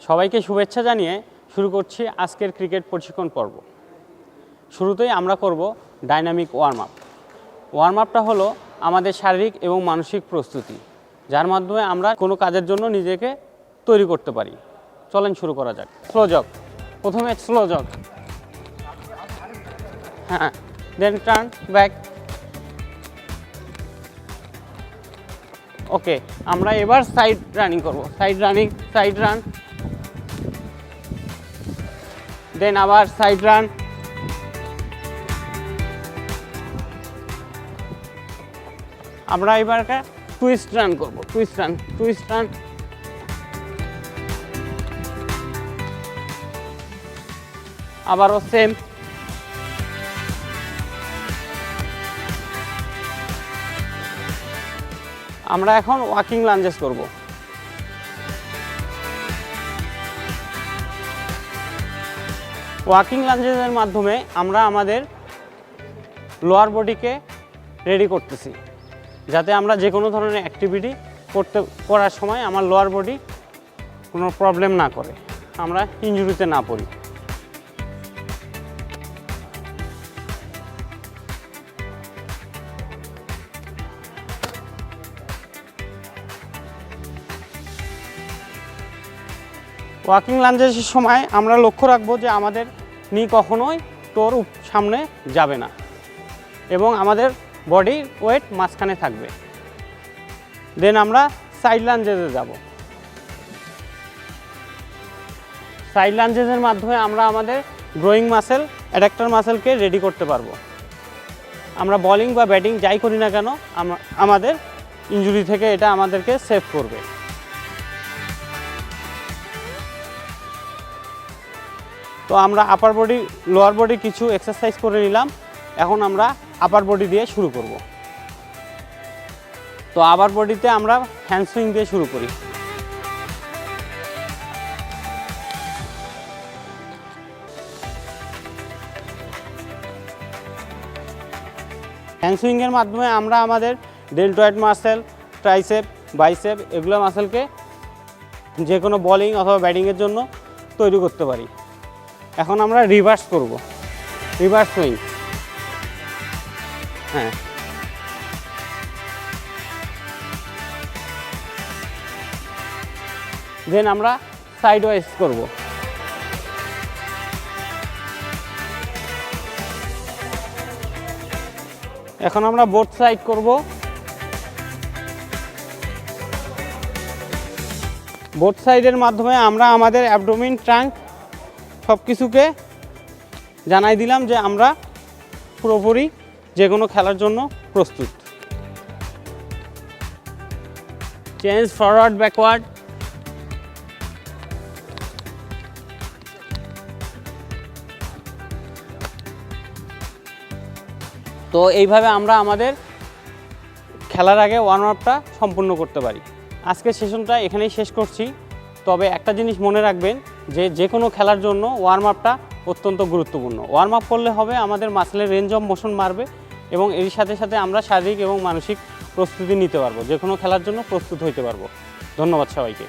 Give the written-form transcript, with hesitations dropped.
সবাইকে শুভেচ্ছা জানিয়ে শুরু করছি আজকের ক্রিকেট প্রশিক্ষণ পর্ব। শুরুতেই আমরা করব ডাইনামিক ওয়ার্ম আপ। ওয়ার্ম আপটা হলো আমাদের শারীরিক এবং মানসিক প্রস্তুতি, যার মাধ্যমে আমরা কোনো কাজের জন্য নিজেকে তৈরি করতে পারি। চলেন শুরু করা যাক। স্লো জগ, প্রথমে স্লো জগ, হ্যাঁ, দেন টার্ন ব্যাক। ওকে, আমরা এবার সাইড রানিং করব। সাইড রানিং, সাইড রান, দেন আবার সাইড রান। আমরা এবার টুইস্ট রান করব। টুইস্ট রান, টুইস্ট রান, আবারও সেম। আমরা এখন ওয়াকিং লাঞ্জেস করব। ওয়াকিং লাঞ্জেসের মাধ্যমে আমরা আমাদের লোয়ার বডিকে রেডি করতেছি, যাতে আমরা যে কোনো ধরনের অ্যাক্টিভিটি করার সময় আমার লোয়ার বডি কোনো প্রবলেম না করে, আমরা ইনজুরিতে না পড়ি। ওয়াকিং লাঞ্জেসের সময় আমরা লক্ষ্য রাখবো যে আমাদের নি কখনোই টোর সামনে যাবে না এবং আমাদের বডির ওয়েট মাঝখানে থাকবে। দেন আমরা সাইড লাঞ্জেসে যাব। সাইড লাঞ্জেসের মাধ্যমে আমরা আমাদের গ্রোয়িং মাসেল, অ্যাডাক্টর মাসেলকে রেডি করতে পারবো। আমরা বলিং বা ব্যাটিং যাই করি না কেন আমাদের ইনজুরি থেকে এটা আমাদেরকে সেভ করবে। তো আমরা আপার বডি, লোয়ার বডি কিছু এক্সারসাইজ করে নিলাম। এখন আমরা আপার বডি দিয়ে শুরু করব। তো আপার বডিতে আমরা হ্যান্ডসুইং দিয়ে শুরু করি। হ্যান্ডসুইংয়ের মাধ্যমে আমরা আমাদের ডেল্টয়েড মাসেল, ট্রাইসেপ, বাইসেপ এগুলো মাসেলকে যে কোনো বলিং অথবা ব্যাটিংয়ের জন্য তৈরি করতে পারি। এখন আমরা রিভার্স করব, রিভার্স সুইং, হ্যাঁ, দেন আমরা সাইড ওয়াইজ করব। এখন আমরা বোথ সাইড করব। বোথ সাইডের মাধ্যমে আমরা আমাদের অ্যাবডোমিন, ট্রাঙ্ক সব কিছুকে জানাই দিলাম যে আমরা পুরোপুরি যে কোনো খেলার জন্য প্রস্তুত। চেঞ্জ, ফরওয়ার্ড, ব্যাকওয়ার্ড, তো এইভাবে আমরা আমাদের খেলার আগে ওয়ার্ম আপটা সম্পূর্ণ করতে পারি। আজকের সেশনটা এখানেই শেষ করছি। তবে একটা জিনিস মনে রাখবেন যে কোনো খেলার জন্য ওয়ার্ম আপটা অত্যন্ত গুরুত্বপূর্ণ। ওয়ার্ম আপ করলে হবে আমাদের মাসেলের রেঞ্জ অফ মোশন বাড়বে এবং এর সাথে সাথে আমরা শারীরিক এবং মানসিক প্রস্তুতি নিতে পারবো, যে কোনো খেলার জন্য প্রস্তুত হইতে পারবো। ধন্যবাদ সবাইকে।